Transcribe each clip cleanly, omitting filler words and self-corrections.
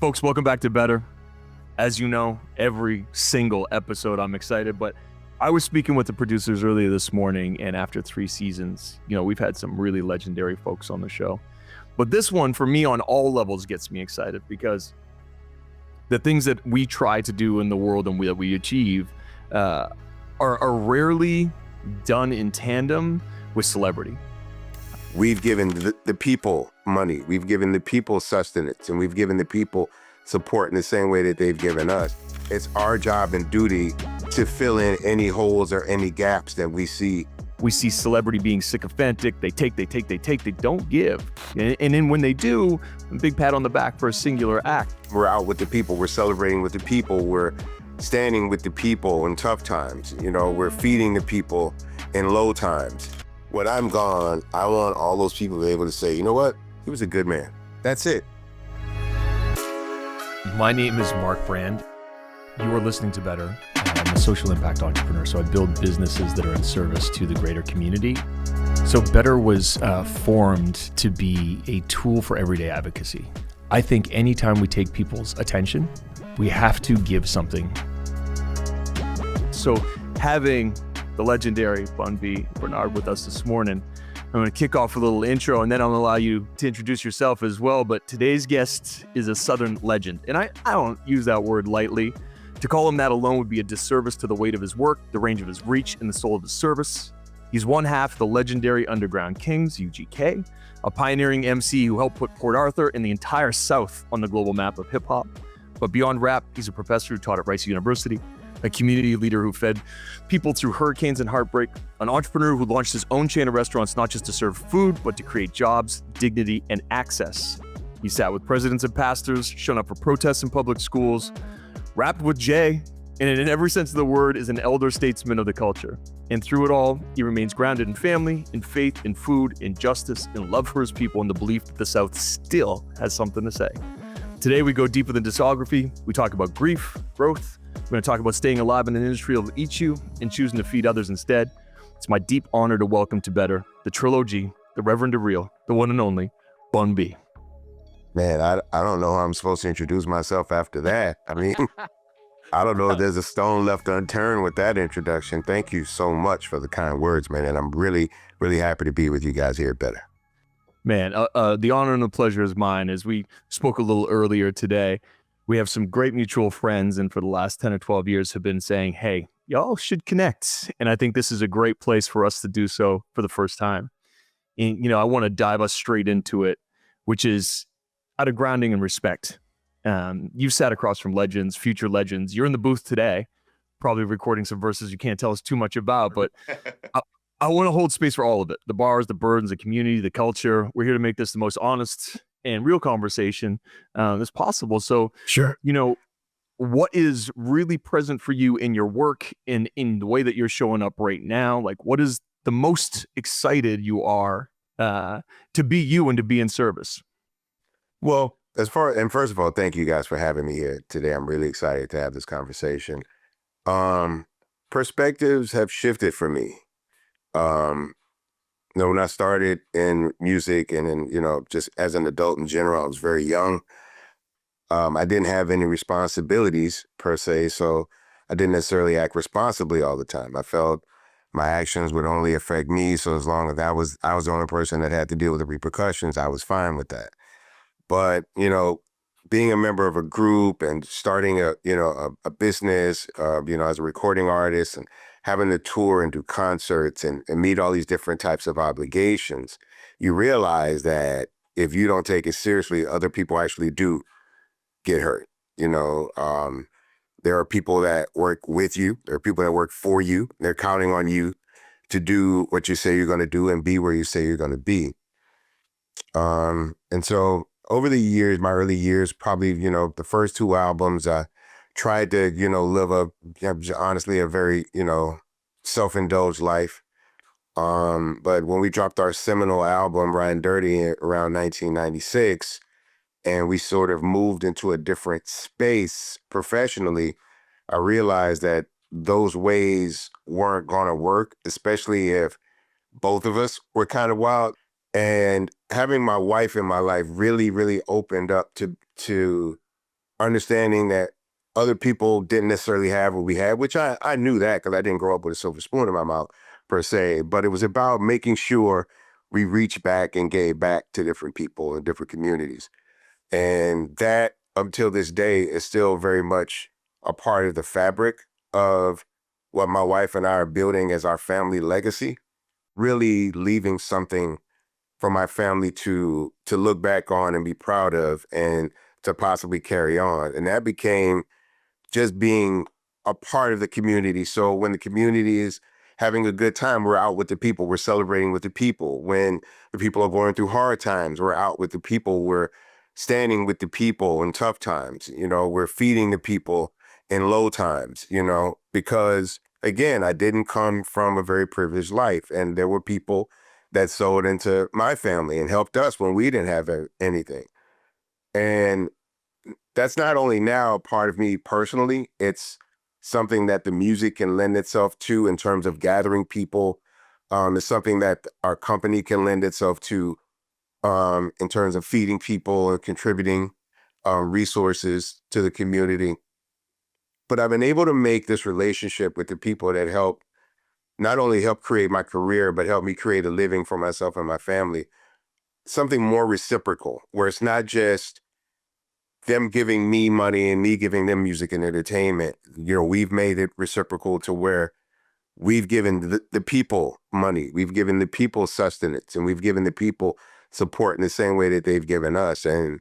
Folks, welcome back to Better. As you know, every single episode I'm excited, but I was speaking with the producers earlier this morning, and after 3 seasons, we've had some really legendary folks on the show. But this one, for me, on all levels, gets me excited because the things that we try to do in the world and that we achieve are rarely done in tandem with celebrity. We've given the people money, we've given the people sustenance, and we've given the people support in the same way that they've given us. It's our job and duty to fill in any holes or any gaps that we see. We see celebrity being sycophantic. They take, they don't give. And then when they do, a big pat on the back for a singular act. We're out with the people, we're celebrating with the people, we're standing with the people in tough times. We're feeding the people in low times. When I'm gone, I want all those people to be able to say, you know what? He was a good man. That's it. My name is Mark Brand. You are listening to Better. I'm a social impact entrepreneur, so I build businesses that are in service to the greater community. So Better was formed to be a tool for everyday advocacy. I think anytime we take people's attention, we have to give something. So having the legendary Bun B, Bernard, with us this morning, I'm going to kick off a little intro, and then I'm going to allow you to introduce yourself as well. But today's guest is a Southern legend, and I don't use that word lightly. To call him that alone would be a disservice to the weight of his work, the range of his reach, and the soul of his service. He's one half of the legendary Underground Kings, UGK, a pioneering MC who helped put Port Arthur and the entire South on the global map of hip-hop. But beyond rap, he's a professor who taught at Rice University, a community leader who fed people through hurricanes and heartbreak, an entrepreneur who launched his own chain of restaurants not just to serve food, but to create jobs, dignity, and access. He sat with presidents and pastors, shown up for protests in public schools, rapped with Jay, and in every sense of the word is an elder statesman of the culture. And through it all, he remains grounded in family, in faith, in food, in justice, in love for his people, and the belief that the South still has something to say. Today, we go deeper than discography. We talk about grief, growth. We're going to talk about staying alive in an industry that will eat you and choosing to feed others instead. It's my deep honor to welcome to Better the Trill OG, the Reverend, the Real, the one and only Bun B. Man, I don't know how I'm supposed to introduce myself after that. I mean, I don't know if there's a stone left unturned with that introduction. Thank you so much for the kind words, man. And I'm really, really happy to be with you guys here at Better. Man, the honor and the pleasure is mine. As we spoke a little earlier today, we have some great mutual friends, and for the last 10 or 12 years have been saying, hey, y'all should connect. And I think this is a great place for us to do so for the first time. And, I want to dive us straight into it, which is out of grounding and respect. You've sat across from legends, future legends. You're in the booth today, probably recording some verses you can't tell us too much about, but I want to hold space for all of it. The bars, the burdens, the community, the culture. We're here to make this the most honest and real conversation as possible. So, sure. What is really present for you in your work and in the way that you're showing up right now? Like, what is the most excited you are to be you and to be in service? Well, first of all, thank you guys for having me here today. I'm really excited to have this conversation. Perspectives have shifted for me. When I started in music and in, just as an adult in general, I was very young. I didn't have any responsibilities per se, so I didn't necessarily act responsibly all the time. I felt my actions would only affect me, so as long as I was the only person that had to deal with the repercussions, I was fine with that. But, being a member of a group and starting a business, as a recording artist and having to tour and do concerts and meet all these different types of obligations, you realize that if you don't take it seriously, other people actually do get hurt. There are people that work with you. There are people that work for you. They're counting on you to do what you say you're going to do and be where you say you're going to be. And so over the years, my early years, probably, the first 2 albums, I tried to, live honestly, a very, self-indulged life. But when we dropped our seminal album, Riding Dirty, around 1996, and we sort of moved into a different space professionally, I realized that those ways weren't going to work, especially if both of us were kind of wild. And having my wife in my life really, really opened up to understanding that other people didn't necessarily have what we had, which I knew that because I didn't grow up with a silver spoon in my mouth per se, but it was about making sure we reached back and gave back to different people in different communities. And that, until this day, is still very much a part of the fabric of what my wife and I are building as our family legacy, really leaving something for my family to look back on and be proud of and to possibly carry on. And that became just being a part of the community. So when the community is having a good time, we're out with the people, we're celebrating with the people. When the people are going through hard times, we're out with the people, we're standing with the people in tough times, we're feeding the people in low times, because again, I didn't come from a very privileged life. And there were people that sold into my family and helped us when we didn't have anything. And that's not only now part of me personally, it's something that the music can lend itself to in terms of gathering people. It's something that our company can lend itself to in terms of feeding people and contributing resources to the community. But I've been able to make this relationship with the people that help not only help create my career, but help me create a living for myself and my family, something more reciprocal, where it's not just them giving me money and me giving them music and entertainment. We've made it reciprocal to where we've given the people money, we've given the people sustenance, and we've given the people support in the same way that they've given us. And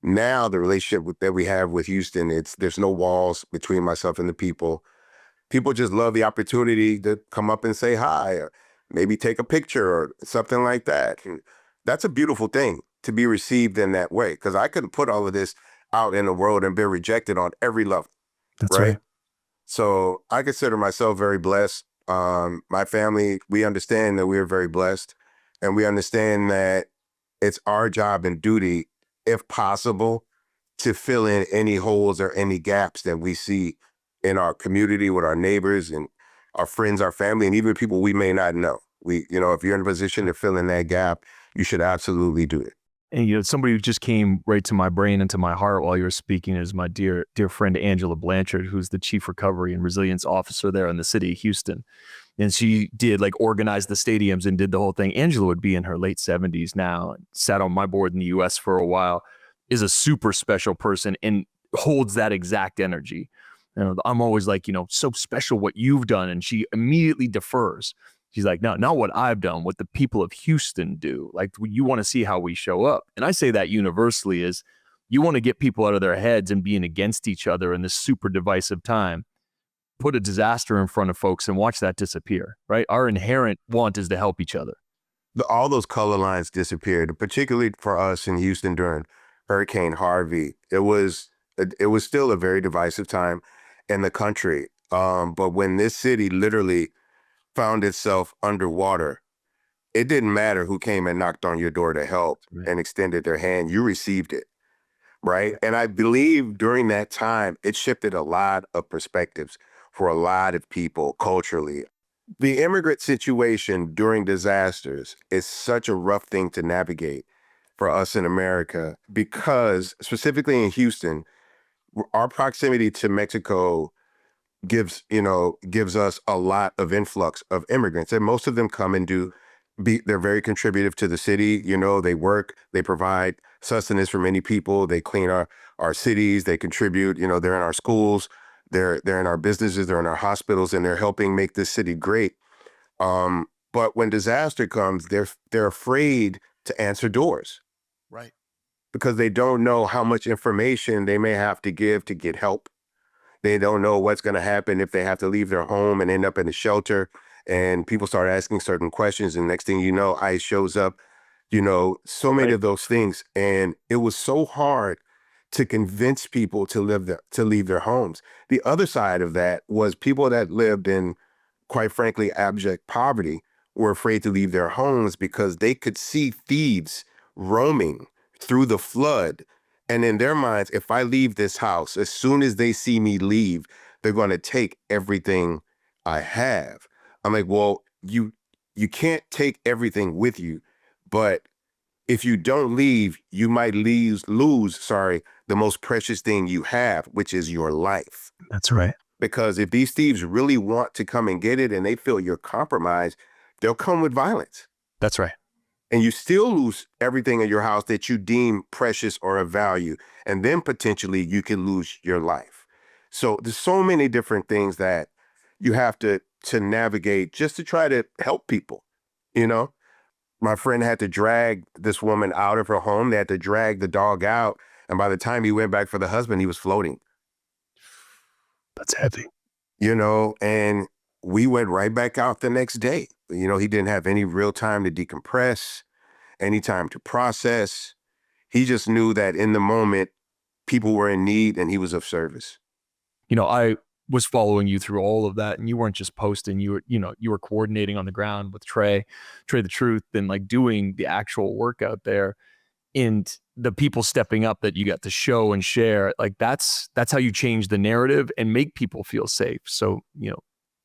now the relationship that we have with Houston, there's no walls between myself and the people. People just love the opportunity to come up and say hi, or maybe take a picture or something like that. And that's a beautiful thing to be received in that way, because I couldn't put all of this out in the world and be rejected on every level, That's right? right. So I consider myself very blessed. My family, we understand that we're very blessed, and we understand that it's our job and duty, if possible, to fill in any holes or any gaps that we see in our community with our neighbors and our friends, our family, and even people we may not know. If you're in a position to fill in that gap, you should absolutely do it. And somebody who just came right to my brain and to my heart while you were speaking is my dear friend Angela Blanchard, who's the chief recovery and resilience officer there in the city of Houston. And she did organize the stadiums and did the whole thing. Angela would be in her late 70s now, sat on my board in the US for a while, is a super special person and holds that exact energy. I'm always like, so special what you've done. And she immediately defers. She's like, no, not what I've done, what the people of Houston do. Like, you want to see how we show up. And I say that universally is you want to get people out of their heads and being against each other in this super divisive time. Put a disaster in front of folks and watch that disappear, right? Our inherent want is to help each other. All those color lines disappeared, particularly for us in Houston during Hurricane Harvey. It was still a very divisive time in the country. But when this city literally found itself underwater, it didn't matter who came and knocked on your door to help Right. and extended their hand. You received it, right? And I believe during that time, it shifted a lot of perspectives for a lot of people culturally. The immigrant situation during disasters is such a rough thing to navigate for us in America because, specifically in Houston, our proximity to Mexico gives us a lot of influx of immigrants, and most of them come and they're very contributive to the city. They work, they provide sustenance for many people, they clean our cities, they contribute. They're in our schools, they're in our businesses, they're in our hospitals, and they're helping make this city great. But when disaster comes, they're afraid to answer doors Right. because they don't know how much information they may have to give to get help. They don't know what's going to happen if they have to leave their home and end up in a shelter. And people start asking certain questions, and next thing you know, ICE shows up. So many Right. of those things, and it was so hard to convince people to leave their homes. The other side of that was people that lived in, quite frankly, abject poverty were afraid to leave their homes because they could see thieves roaming through the flood. And in their minds, if I leave this house, as soon as they see me leave, they're going to take everything I have. I'm like, well, you can't take everything with you, but if you don't leave, you might lose, the most precious thing you have, which is your life. That's right. Because if these thieves really want to come and get it and they feel you're compromised, they'll come with violence. That's right. And you still lose everything in your house that you deem precious or of value. And then potentially you can lose your life. So there's so many different things that you have to navigate just to try to help people. You know, my friend had to drag this woman out of her home. They had to drag the dog out. And by the time he went back for the husband, he was floating. That's heavy. You know, and we went right back out the next day. You know, he didn't have any real time to decompress, any time to process. He just knew that in the moment, people were in need and he was of service. You know, I was following you through all of that, and you weren't just posting, you were coordinating on the ground with Trey the Truth, and like doing the actual work out there. And the people stepping up that you got to show and share, like that's how you change the narrative and make people feel safe. So,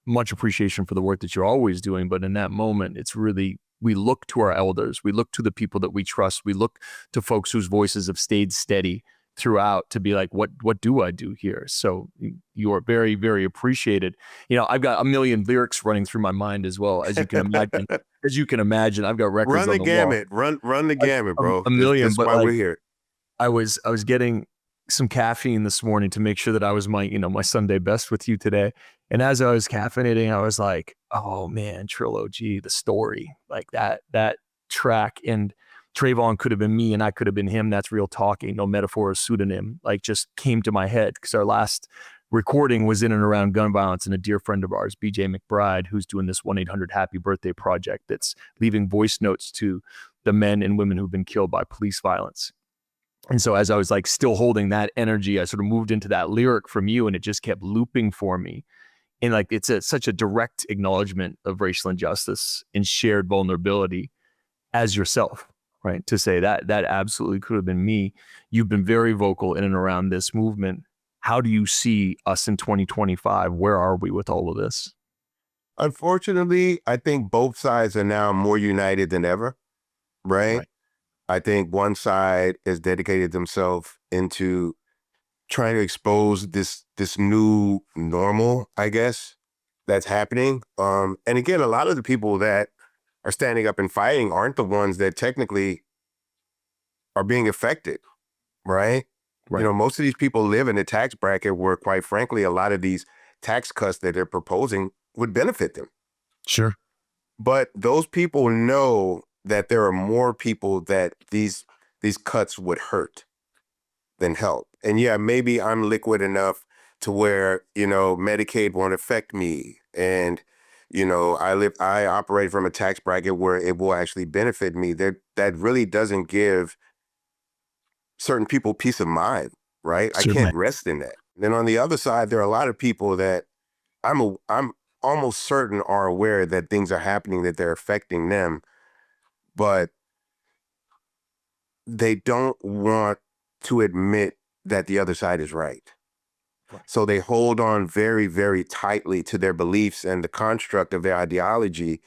much appreciation for the work that you're always doing. But in that moment, it's really, we look to our elders, we look to the people that we trust, we look to folks whose voices have stayed steady throughout to be like, what do I do here? So you are very, very appreciated. I've got a million lyrics running through my mind as well, as you can imagine. As you can imagine, I've got records Run on the the wall. gamut. Run the gamut, bro. A million, That's but why like, we're here. I was getting some caffeine this morning to make sure that I was my Sunday best with you today. And as I was caffeinating, I was like, oh man, Trill OG, the story, like that track. And Trayvon could have been me and I could have been him. That's real talking, no metaphor or pseudonym, like just came to my head because our last recording was in and around gun violence, and a dear friend of ours, BJ McBride, who's doing this 1-800 Happy Birthday project that's leaving voice notes to the men and women who've been killed by police violence. And so as I was like still holding that energy, I sort of moved into that lyric from you, and it just kept looping for me. And like, it's such a direct acknowledgement of racial injustice and shared vulnerability as yourself, right? To say that absolutely could have been me. You've been very vocal in and around this movement. How do you see us in 2025? Where are we with all of this? Unfortunately, I think both sides are now more united than ever, right? Right. I think one side has dedicated themselves into trying to expose this new normal, I guess, that's happening. And again, a lot of the people that are standing up and fighting aren't the ones that technically are being affected, right? You Right. know, most of these people live in a tax bracket where, quite frankly, a lot of these tax cuts that they're proposing would benefit them. Sure. But those people know that there are more people that these cuts would hurt than help. And yeah, maybe I'm liquid enough to where, Medicaid won't affect me. And, I operate from a tax bracket where it will actually benefit me. That really doesn't give certain people peace of mind, right? I Certainly. can't rest in that. Then on the other side, there are a lot of people that I'm almost certain are aware that things are happening, that they're affecting them, but they don't want to admit that the other side is right. Right. So they hold on very, very tightly to their beliefs and the construct of their ideology,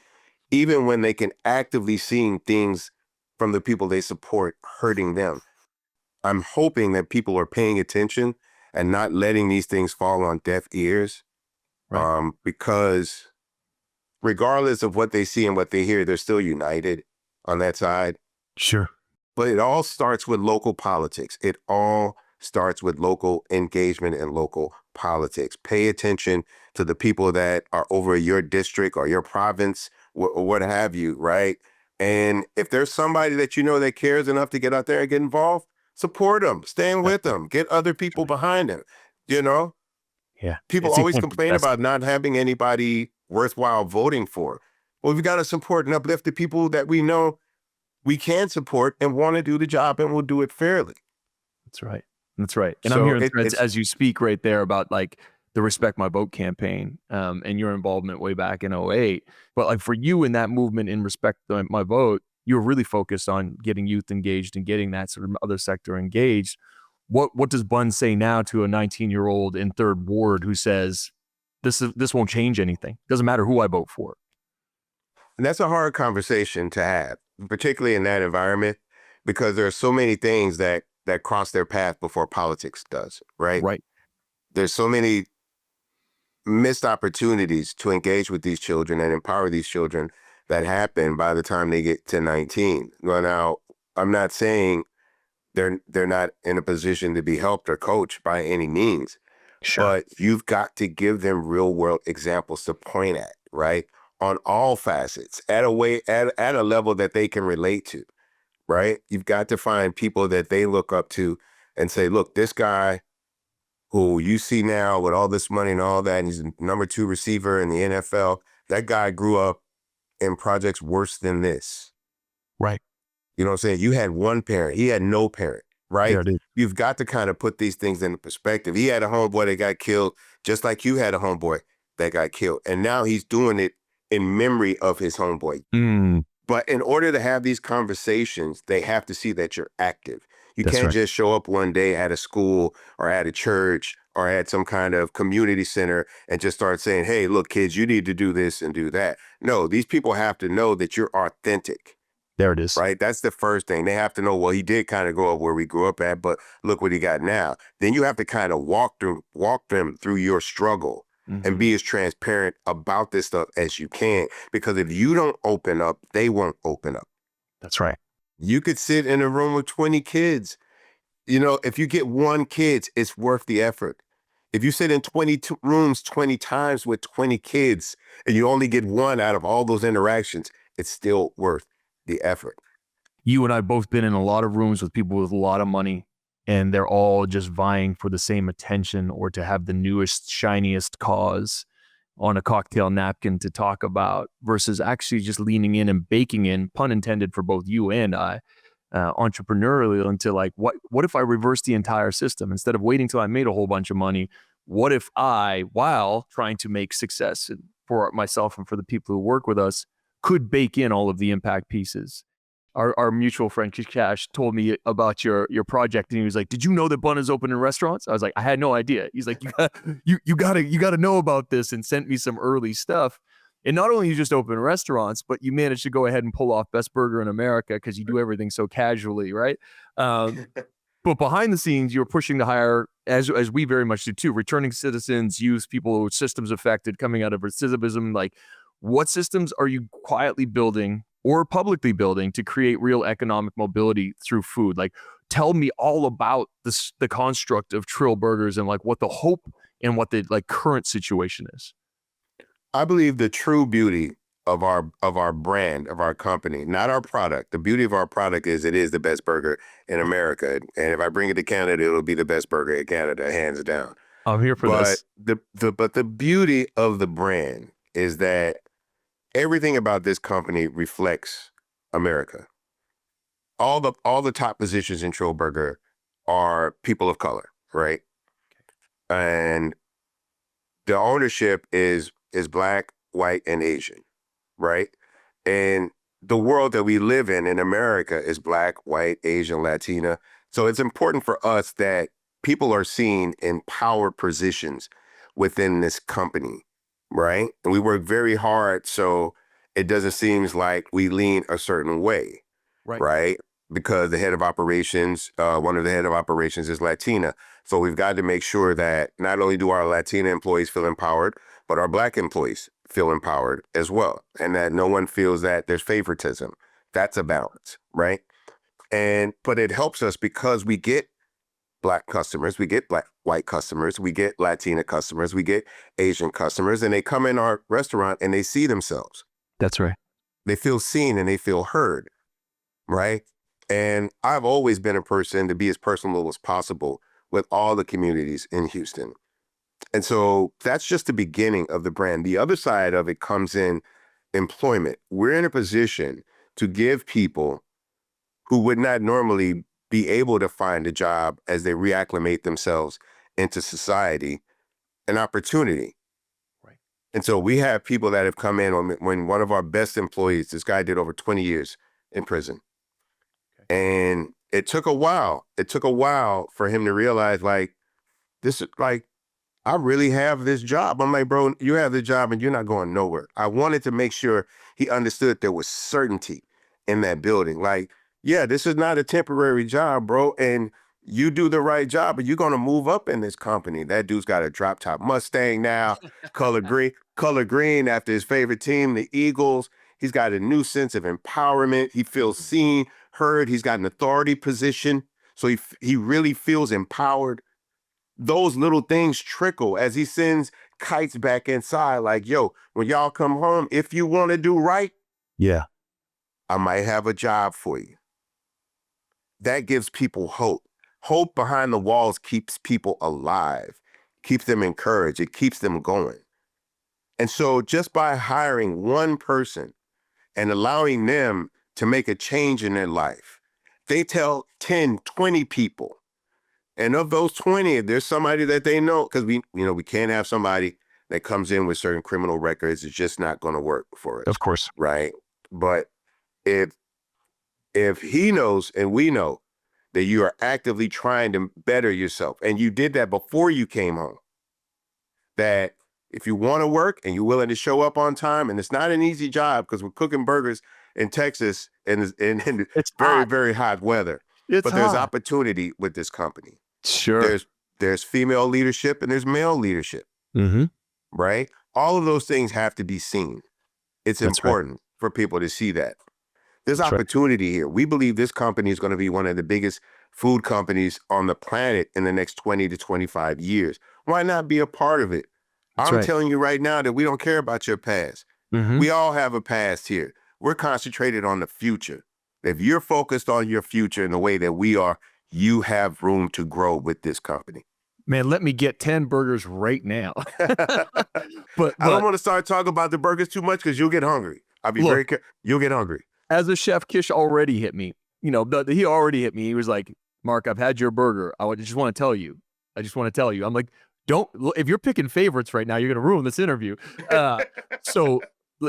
even when they can actively seeing things from the people they support hurting them. I'm hoping that people are paying attention and not letting these things fall on deaf ears, Right. because regardless of what they see and what they hear, they're still united on that side. Sure. But it all starts with local politics. It all starts with local engagement and local politics. Pay attention to the people that are over your district or your province or what have you, right? And if there's somebody that that cares enough to get out there and get involved, support them, stand with them, get other people behind them, you know? Yeah. People It's always incomplete. complain about not having anybody worthwhile voting for. Well, we got to support and uplift the people that we know we can support and want to do the job, and we'll do it fairly. That's right. That's right. And I'm So hearing threads it's as you speak right there about like the Respect My Vote campaign, and your involvement way back in '08. But like for you in that movement in Respect My Vote, you were really focused on getting youth engaged and getting that sort of other sector engaged. What does Bun say now to a 19-year-old in Third Ward who says this won't change anything? Doesn't matter who I vote for. and that's a hard conversation to have, particularly in that environment, because there are so many things that cross their path before politics does, right? Right. There's so many missed opportunities to engage with these children and empower these children that happen by the time they get to 19. Well, now, I'm not saying they're not in a position to be helped or coached by any means, Sure. but you've got to give them real world examples to point at, right? On all facets, at a level that they can relate to, right? You've got to find people that they look up to and say, look, this guy who you see now with all this money and all that, and he's a number 2 receiver in the NFL, that guy grew up in projects worse than this. Right. You know what I'm saying? You had one parent, he had no parent, right? There it is. You've got to kind of put these things into perspective. He had a homeboy that got killed, just like you had a homeboy that got killed. And now he's doing it in memory of his homeboy. Mm, But in order to have these conversations, they have to see that you're active. You that's can't right. just show up one day at a school or at a church or at some kind of community center and just start saying, hey, look, kids, you need to do this and do that. No, these people have to know that you're authentic, There it is. right? That's the first thing. They have to know, well, he did kind of grow up where we grew up at, but look what he got now. Then you have to kind of walk them through your struggle and Mhm. be as transparent about this stuff as you can. Because if you don't open up, they won't open up. That's right. You could sit in a room with 20 kids. You know, if you get one kid, it's worth the effort. If you sit in 22 rooms 20 times with 20 kids and you only get one out of all those interactions, it's still worth the effort. You and I both been in a lot of rooms with people with a lot of money, and they're all just vying for the same attention or to have the newest, shiniest cause on a cocktail napkin to talk about versus actually just leaning in and baking in, pun intended for both you and I, entrepreneurially into like, what if I reverse the entire system instead of waiting till I made a whole bunch of money? What if I, while trying to make success for myself and for the people who work with us, could bake in all of the impact pieces? Our mutual friend Cash told me about your project, and he was like, "Did you know that Bun is open in restaurants?" I was like, "I had no idea." He's like, you gotta know about this," and sent me some early stuff. And not only you just open restaurants, but you managed to go ahead and pull off best burger in America because you do everything so casually, right? Um, but behind the scenes, you're pushing to hire, as we very much do too, returning citizens, youth, people with systems affected, coming out of recidivism. Like, what systems are you quietly building or publicly building to create real economic mobility through food? Like, tell me all about this, the construct of Trill Burgers, and like what the hope and what the like current situation is. I believe the true beauty of our brand, of our company, not our product. The beauty of our product is it is the best burger in America. And if I bring it to Canada, it'll be the best burger in Canada, hands down. I'm here for But this. the beauty of the brand is that everything about this company reflects America. All the top positions in Trill Burger are people of color, right? And the ownership is black, white, and Asian, right? And the world that we live in America is black, white, Asian, Latina. So it's important for us that people are seen in power positions within this company, right? And we work very hard so it doesn't seem like we lean a certain way, Right. right? Because the head of operations, one of the head of operations is Latina. So we've got to make sure that not only do our Latina employees feel empowered, but our black employees feel empowered as well. And that no one feels that there's favoritism. That's a balance, right? But it helps us because we get black customers, we get black white customers, we get Latina customers, we get Asian customers, and they come in our restaurant and they see themselves. That's right. They feel seen and they feel heard, right? And I've always been a person to be as personal as possible with all the communities in Houston. And so that's just the beginning of the brand. The other side of it comes in employment. We're in a position to give people who would not normally be able to find a job as they reacclimate themselves into society an opportunity. Right. And so we have people that have come in when one of our best employees, this guy did over 20 years in prison. And it took a while. It took a while for him to realize, like, this is like, I really have this job. I'm like, bro, you have the job and you're not going nowhere. I wanted to make sure he understood there was certainty in that building. Like, yeah, this is not a temporary job, bro. And you do the right job, but you're gonna move up in this company. That dude's got a drop top Mustang now, color green after his favorite team, the Eagles. He's got a new sense of empowerment. He feels seen, heard. He's got an authority position, so he really feels empowered. Those little things trickle as he sends kites back inside. Like, yo, when y'all come home, if you want to do right, Yeah. I might have a job for you. That gives people hope. Hope behind the walls keeps people alive, keeps them encouraged, it keeps them going. And so just by hiring one person and allowing them to make a change in their life, they tell 10, 20 people. And of those 20, if there's somebody that they know, because we can't have somebody that comes in with certain criminal records. It's just not going to work for us. Of course. Right. But if he knows and we know that you are actively trying to better yourself and you did that before you came home, that if you want to work and you're willing to show up on time, and it's not an easy job because we're cooking burgers in Texas and in It's very, hot. very hot weather, It's but there's hot. opportunity with this company. Sure. There's female leadership and there's male leadership, Mm-hmm. right? All of those things have to be seen. It's That's right. important for people to see that. There's That's right. opportunity here. We believe this company is going to be one of the biggest food companies on the planet in the next 20 to 25 years. Why not be a part of it? That's I'm right. telling you right now that we don't care about your past. Mm-hmm. We all have a past here. We're concentrated on the future. If you're focused on your future in the way that we are, you have room to grow with this company. Man, let me get 10 burgers right now. But I don't want to start talking about the burgers too much because you'll get hungry. I'll be very careful. You'll get hungry. As a chef, Kish already hit me. He already hit me. He was like, Mark, I've had your burger. I just want to tell you. I'm like, if you're picking favorites right now, you're going to ruin this interview. So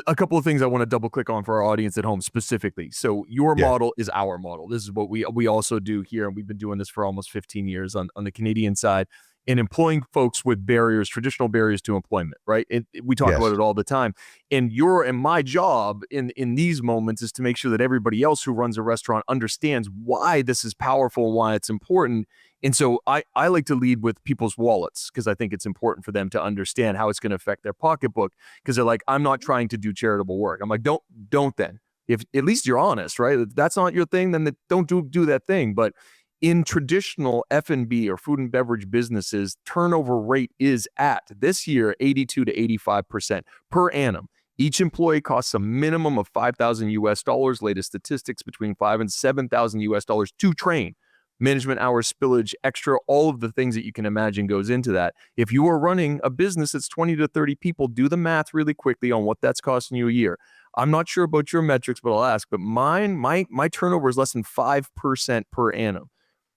a couple of things I want to double click on for our audience at home specifically. So your model is our model. This is what we also do here. And we've been doing this for almost 15 years on the Canadian side, in employing folks with traditional barriers to employment, right? We talk about it all the time. And my job in these moments is to make sure that everybody else who runs a restaurant understands why this is powerful and why it's important. And so I like to lead with people's wallets because I think it's important for them to understand how it's going to affect their pocketbook, because they're like, I'm not trying to do charitable work. I'm like, don't then. If at least you're honest, right? If that's not your thing, then don't do that thing. But in traditional F&B or food and beverage businesses, turnover rate is at this year 82 to 85% per annum. Each employee costs a minimum of $5,000 latest statistics, between $5,000 and $7,000 to train. Management hours, spillage, extra, all of the things that you can imagine goes into that. If you are running a business that's 20 to 30 people, do the math really quickly on what that's costing you a year. I'm not sure about your metrics, but I'll ask. But my turnover is less than 5% per annum.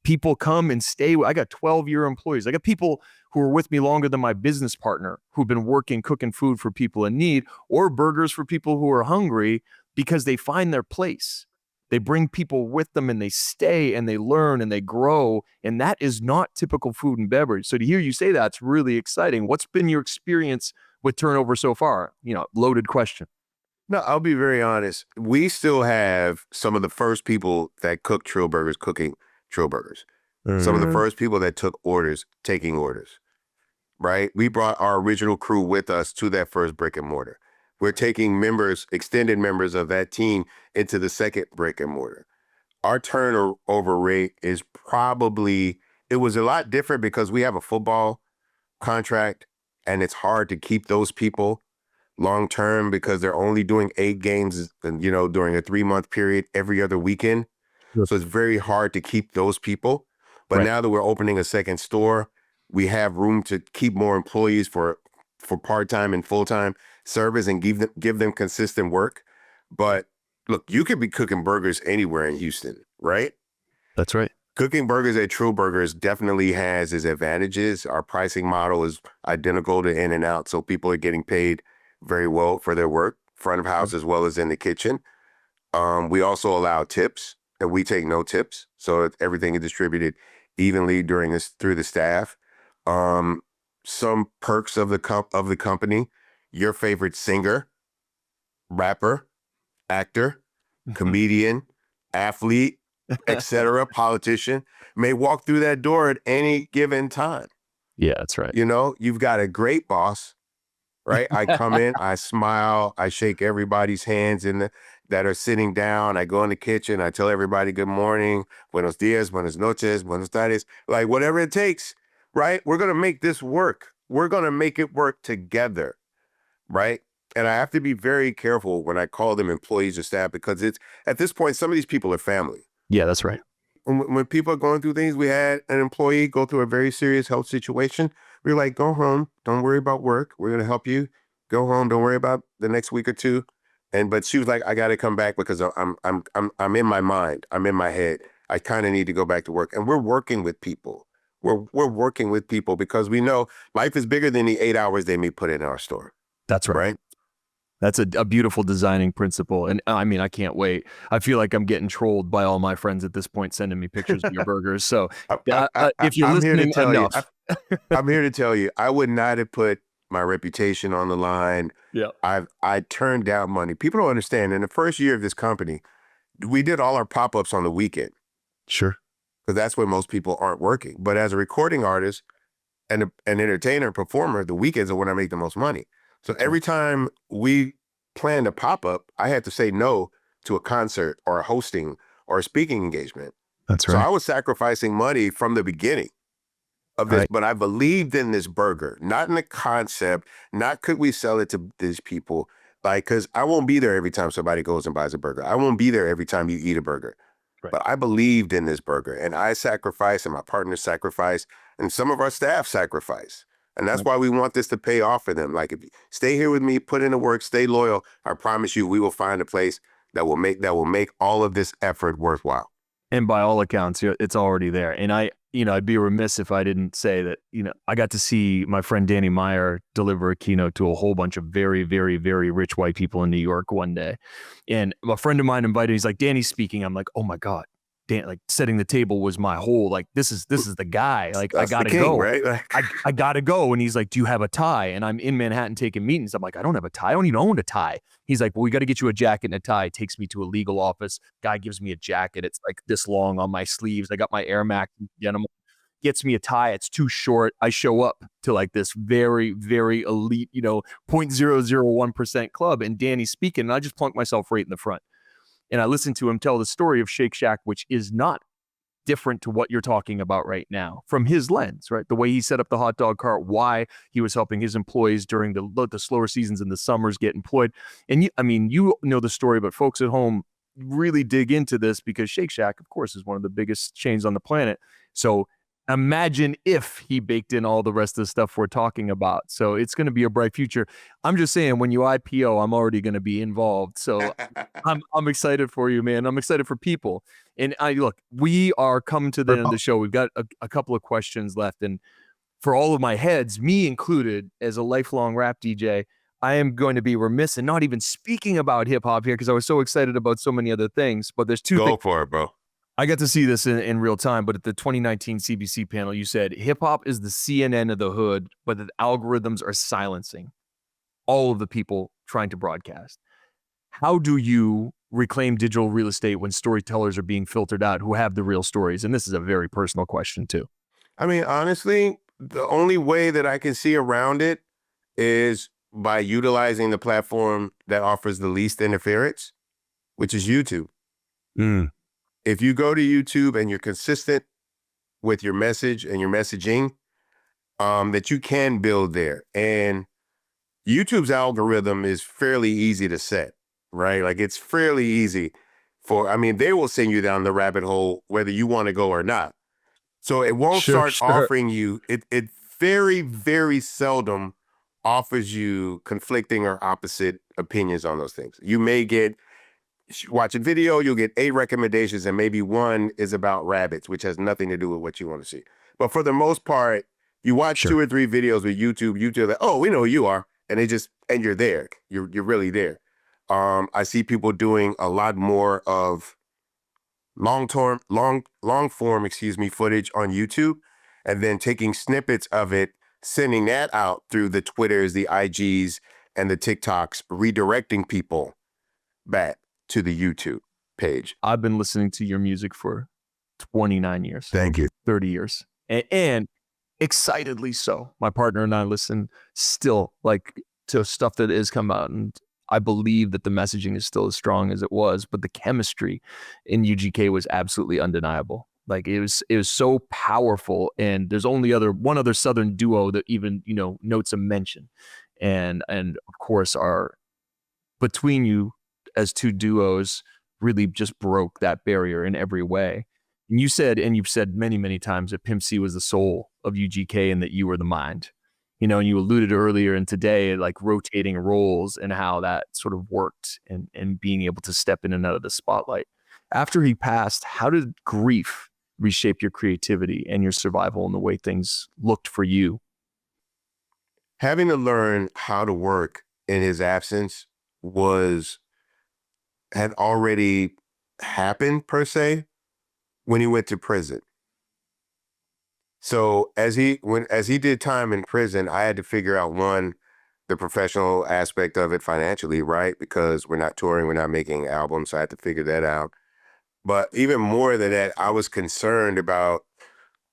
People come and stay. I got 12-year employees. I got people who are with me longer than my business partner, who've been cooking food for people in need, or burgers for people who are hungry, because they find their place. They bring people with them and they stay and they learn and they grow. And that is not typical food and beverage. So to hear you say that's really exciting. What's been your experience with turnover so far? Loaded question. No, I'll be very honest. We still have some of the first people that cooked Trill Burgers cooking Trill Burgers. Some of the first people that took orders, taking orders, right? We brought our original crew with us to that first brick and mortar. We're taking extended members of that team into the second brick and mortar. Our turnover rate is it was a lot different because we have a football contract and it's hard to keep those people long term because they're only doing 8 games, during a 3-month period every other weekend. Sure. So it's very hard to keep those people. But now that we're opening a second store, we have room to keep more employees for part-time and full-time service and give them consistent work. But look, you could be cooking burgers anywhere in Houston, right? That's right. Cooking burgers at Trill Burgers definitely has its advantages. Our pricing model is identical to In-N-Out, so people are getting paid very well for their work, front of house as well as in the kitchen. We also allow tips, and we take no tips, so everything is distributed evenly through the staff. Some perks of the company: your favorite singer, rapper, actor, comedian, athlete, etc., politician, may walk through that door at any given time. Yeah, that's right. You know, you've got a great boss, right? I come in, I smile, I shake everybody's hands that are sitting down. I go in the kitchen, I tell everybody good morning, buenos dias, buenas noches, buenas tardes, like whatever it takes, right? We're going to make this work. We're going to make it work together, right? And I have to be very careful when I call them employees or staff, because it's at this point, some of these people are family. Yeah, that's right. When people are going through things, we had an employee go through a very serious health situation. We were like, go home, don't worry about work. We're going to help you. Go home, don't worry about the next week or two. But she was like, I got to come back because I'm in my mind, I'm in my head. I kind of need to go back to work. And we're working with people. We're working with people because we know life is bigger than the 8 hours they may put in our store. That's right. Right. That's a beautiful designing principle. And I mean, I can't wait. I feel like I'm getting trolled by all my friends at this point, sending me pictures of your burgers. So if you're I'm here to listening tell you, enough. I'm here to tell you, I would not have put my reputation on the line. Yeah. I turned down money. People don't understand. In the first year of this company, we did all our pop-ups on the weekend. Sure. Because that's when most people aren't working. But as a recording artist and an entertainer, performer, the weekends are when I make the most money. So every time we planned a pop-up, I had to say no to a concert or a hosting or a speaking engagement. That's right. So I was sacrificing money from the beginning of this, but I believed in this burger, not in the concept, not could we sell it to these people, like, because I won't be there every time somebody goes and buys a burger. I won't be there every time you eat a burger. Right. But I believed in this burger, and I sacrificed, and my partners sacrificed, and some of our staff sacrificed. And that's why we want this to pay off for them. Like, if you stay here with me, put in the work, stay loyal, I promise you, we will find a place that will make all of this effort worthwhile. And by all accounts, it's already there. And I'd be remiss if I didn't say that, I got to see my friend Danny Meyer deliver a keynote to a whole bunch of very, very, very rich white people in New York one day. And a friend of mine invited, he's like, Danny's speaking. I'm like, oh my God. Dan, like setting the table was my whole, like, this is the guy. Like, That's I gotta the king, go. right? I gotta go. And he's like, do you have a tie? And I'm in Manhattan taking meetings. I'm like, I don't have a tie. I don't even own a tie. He's like, well, we got to get you a jacket and a tie. Takes me to a legal office. Guy gives me a jacket. It's like this long on my sleeves. I got my Air Max denim. Gets me a tie. It's too short. I show up to like this very, very elite, 0.001% club, and Danny's speaking, and I just plunk myself right in the front. And I listened to him tell the story of Shake Shack, which is not different to what you're talking about right now from his lens, right? The way he set up the hot dog cart, why he was helping his employees during the slower seasons in the summers get employed. And you know the story, but folks at home really dig into this because Shake Shack, of course, is one of the biggest chains on the planet. So imagine if he baked in all the rest of the stuff we're talking about. So it's going to be a bright future. I'm just saying, when you IPO, I'm already going to be involved. So I'm excited for you, man. I'm excited for people. And look, we are coming to the end of the show. We've got a couple of questions left. And for all of my heads, me included, as a lifelong rap DJ, I am going to be remiss in not even speaking about hip hop here because I was so excited about so many other things. But there's two things. Go for it, bro. I got to see this in real time, but at the 2019 CBC panel, you said hip hop is the CNN of the hood, but the algorithms are silencing all of the people trying to broadcast. How do you reclaim digital real estate when storytellers are being filtered out who have the real stories? And this is a very personal question too. I mean, honestly, the only way that I can see around it is by utilizing the platform that offers the least interference, which is YouTube. If you go to YouTube and you're consistent with your message and your messaging, that you can build there. And YouTube's algorithm is fairly easy to set, right? Like, it's fairly easy they will send you down the rabbit hole whether you want to go or not. So it won't start offering you, it very, very seldom offers you conflicting or opposite opinions on those things. You may watch a video, you'll get 8 recommendations, and maybe one is about rabbits, which has nothing to do with what you want to see. But for the most part, you watch 2 or 3 videos with YouTube, like, oh, we know who you are. And and you're there. You're really there. I see people doing a lot more of long form, footage on YouTube, and then taking snippets of it, sending that out through the Twitters, the IGs, and the TikToks, redirecting people back to the YouTube. page. I've been listening to your music for 29 years, Thank you. 30 years, and excitedly so. My partner and I listen still like to stuff that has come out, and I believe that the messaging is still as strong as it was, but the chemistry in UGK was absolutely undeniable. Like it was so powerful, and there's only one other Southern duo that even notes a mention, and of course our between you as two duos really just broke that barrier in every way. And you've said many, many times that Pimp C was the soul of UGK and that you were the mind. And you alluded earlier and today, like rotating roles and how that sort of worked and being able to step in and out of the spotlight. After he passed, how did grief reshape your creativity and your survival and the way things looked for you? Having to learn how to work in his absence was had already happened per se when he went to prison. So as he did time in prison, I had to figure out one, the professional aspect of it financially, right? Because we're not touring, we're not making albums, so I had to figure that out. But even more than that, I was concerned about,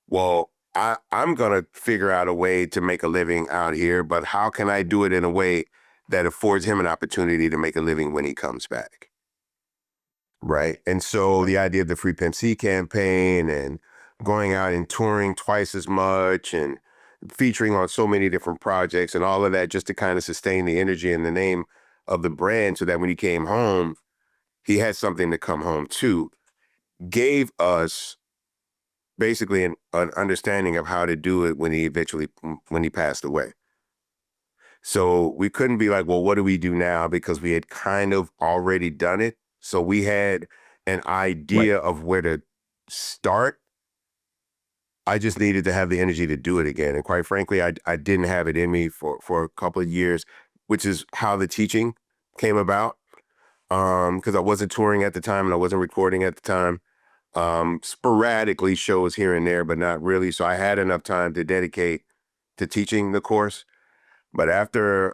well, I'm gonna figure out a way to make a living out here, but how can I do it in a way that affords him an opportunity to make a living when he comes back? Right. And so the idea of the Free Pimp C campaign and going out and touring twice as much and featuring on so many different projects and all of that just to kind of sustain the energy and the name of the brand so that when he came home, he had something to come home to, gave us basically an understanding of how to do it when he passed away. So we couldn't be like, well, what do we do now? Because we had kind of already done it. So we had an Right. idea of where to start. I just needed to have the energy to do it again. And quite frankly, I didn't have it in me for a couple of years, which is how the teaching came about. Because I wasn't touring at the time and I wasn't recording at the time. Sporadically shows here and there, but not really. So I had enough time to dedicate to teaching the course. But after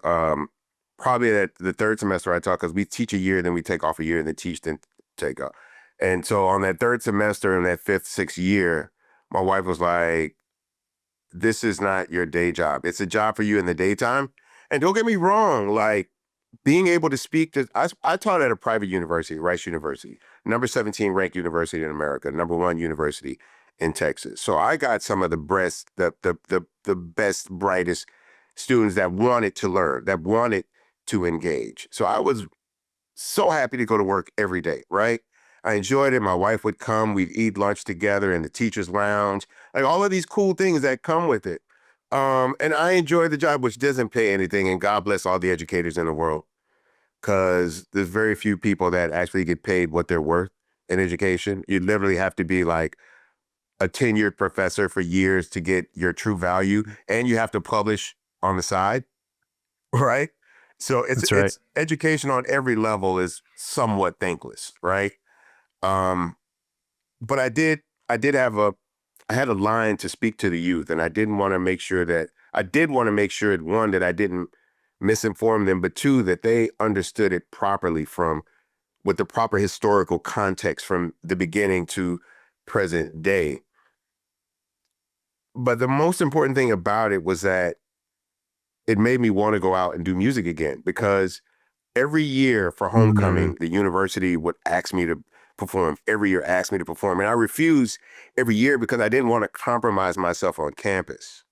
probably the third semester I taught, because we teach a year, then we take off a year, and then teach, then take off. And so on that third semester in that fifth, sixth year, my wife was like, this is not your day job. It's a job for you in the daytime. And don't get me wrong, like being able to speak to, I taught at a private university, Rice University, number 17 ranked university in America, number one university in Texas. So I got some of the best, brightest students that wanted to learn, that wanted to engage. So I was so happy to go to work every day, right? I enjoyed it. My wife would come, we'd eat lunch together in the teacher's lounge, like all of these cool things that come with it. And I enjoyed the job, which doesn't pay anything. And God bless all the educators in the world, because there's very few people that actually get paid what they're worth in education. You literally have to be like a tenured professor for years to get your true value, and you have to publish on the side, right? So That's right. it's education on every level is somewhat thankless, right? Um, but I did have I had a line to speak to the youth, and I didn't want to make sure that I did want to make sure one, that I didn't misinform them, but two, that they understood it properly from with the proper historical context from the beginning to present day. But the most important thing about it was that it made me want to go out and do music again, because every year for Mhm. homecoming, the university would ask me to perform. Every year asked me to perform. And I refused every year because I didn't want to compromise myself on campus.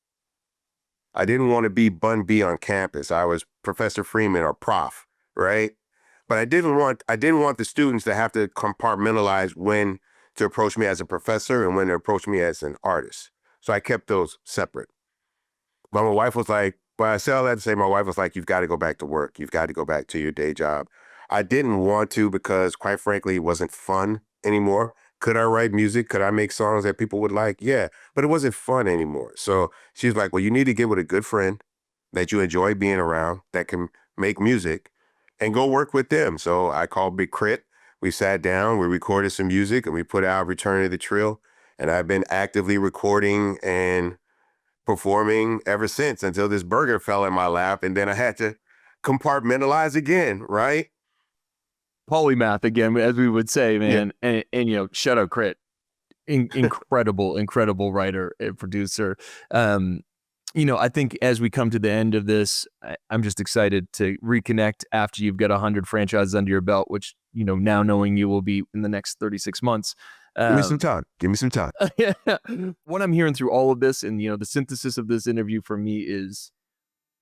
I didn't want to be Bun B on campus. I was Professor Freeman or Prof, right? But I didn't want the students to have to compartmentalize when to approach me as a professor and when to approach me as an artist. So I kept those separate. But my wife was like, but I say all that to say, my wife was like, you've got to go back to work. You've got to go back to your day job. I didn't want to because, quite frankly, it wasn't fun anymore. Could I write music? Could I make songs that people would like? Yeah, but it wasn't fun anymore. So she's like, well, you need to get with a good friend that you enjoy being around that can make music and go work with them. So I called Big Crit. We sat down, we recorded some music, and we put out Return to the Trill. And I've been actively recording and performing ever since, until this burger fell in my lap and then I had to compartmentalize again, right? polymath again, as we would say, man. And shout out Crit. Incredible writer and producer. I think as we come to the end of this, I'm just excited to reconnect after you've got 100 franchises under your belt, which, now knowing you will be in the next 36 months. Give me some time. What I'm hearing through all of this and, the synthesis of this interview for me is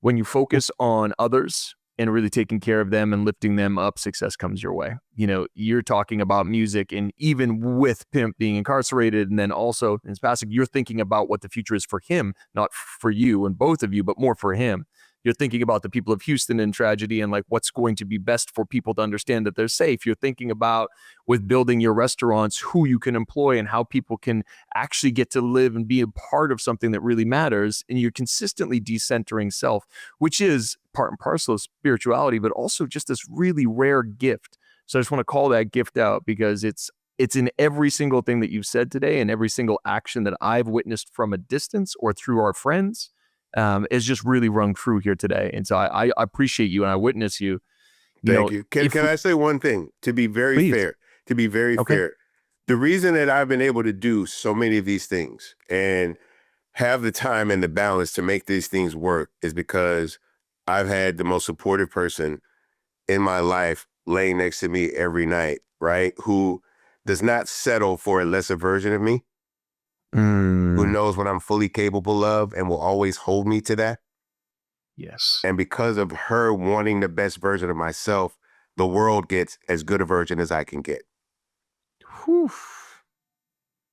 when you focus on others and really taking care of them and lifting them up, success comes your way. You're talking about music, and even with Pimp being incarcerated, and then also in his passing, you're thinking about what the future is for him, not for you and both of you, but more for him. You're thinking about the people of Houston in tragedy and like what's going to be best for people to understand that they're safe. You're thinking about, with building your restaurants, who you can employ and how people can actually get to live and be a part of something that really matters. And you're consistently decentering self, which is part and parcel of spirituality, but also just this really rare gift. So I just want to call that gift out because it's in every single thing that you've said today, and every single action that I've witnessed from a distance or through our friends. Is just really rung true here today. And so I appreciate you and I witness you. Thank you. Can I say one thing? To be very fair, the reason that I've been able to do so many of these things and have the time and the balance to make these things work is because I've had the most supportive person in my life laying next to me every night, right? Who does not settle for a lesser version of me. Who knows what I'm fully capable of and will always hold me to that. Yes. And because of her wanting the best version of myself, the world gets as good a version as I can get. Whew.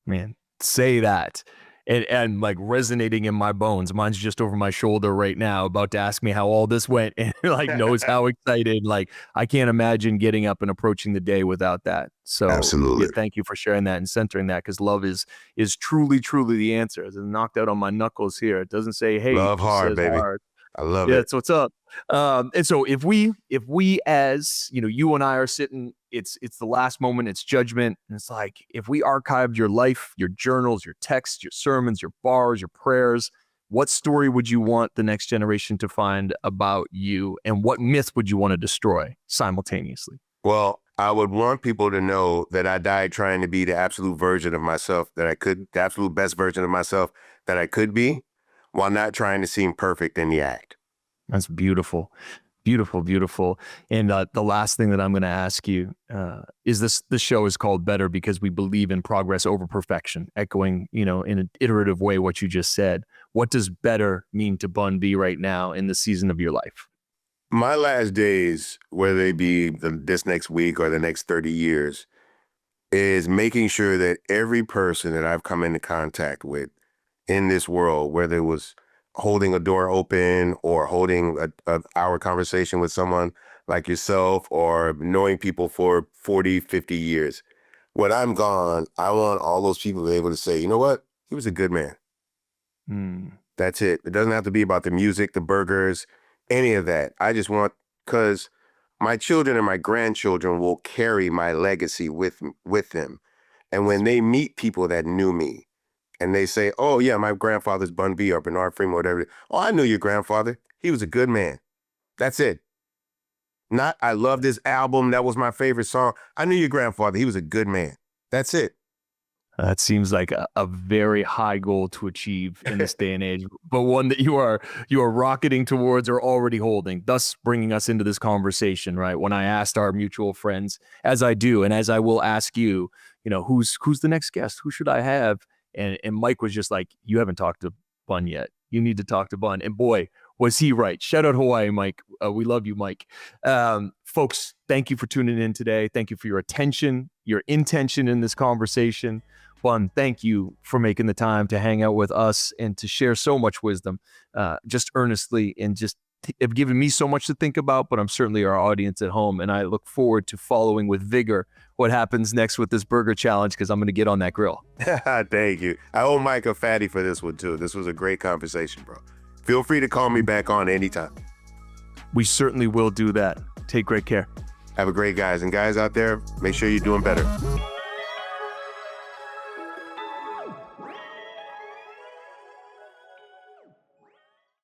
Man, say that. And like resonating in my bones. Mine's just over my shoulder right now, about to ask me how all this went, and like knows how excited. Like I can't imagine getting up and approaching the day without that. So absolutely, thank you for sharing that and centering that, because love is truly the answer. It's knocked out on my knuckles here. It doesn't say hey, love hard, baby. Hard. I love it. That's what's up. And so if we as you and I are sitting, it's the last moment, it's judgment. And it's like, if we archived your life, your journals, your texts, your sermons, your bars, your prayers, what story would you want the next generation to find about you? And what myth would you want to destroy simultaneously? Well, I would want people to know that I died trying to be the absolute version of myself the absolute best version of myself that I could be, while not trying to seem perfect in the act. That's beautiful. And the last thing that I'm going to ask you is this show is called Better because we believe in progress over perfection, echoing, in an iterative way what you just said. What does better mean to Bun B right now in the season of your life? My last days, whether they be this next week or the next 30 years, is making sure that every person that I've come into contact with in this world, whether it was holding a door open or holding an hour conversation with someone like yourself or knowing people for 40, 50 years, when I'm gone, I want all those people to be able to say, you know what? He was a good man. That's it. It doesn't have to be about the music, the burgers, any of that. I just want, because my children and my grandchildren will carry my legacy with them. And when they meet people that knew me, and they say, oh, yeah, my grandfather's Bun B or Bernard Freeman or whatever. Oh, I knew your grandfather. He was a good man. That's it. Not, I love this album. That was my favorite song. I knew your grandfather. He was a good man. That's it. That seems like a very high goal to achieve in this day and age, but one that you are rocketing towards or already holding, thus bringing us into this conversation, right? When I asked our mutual friends, as I do, and as I will ask you, who's the next guest? Who should I have? And Mike was just like, you haven't talked to Bun yet. You need to talk to Bun. And boy, was he right. Shout out Hawaii, Mike. We love you, Mike. Folks, thank you for tuning in today. Thank you for your attention, your intention in this conversation. Bun, thank you for making the time to hang out with us and to share so much wisdom, just earnestly, and just have given me so much to think about, but I'm certainly our audience at home. And I look forward to following with vigor what happens next with this burger challenge, because I'm going to get on that grill. Thank you. I owe Mike a fatty for this one too. This was a great conversation, bro. Feel free to call me back on anytime. We certainly will do that. Take great care. Have a great guys. And guys out there, make sure you're doing better.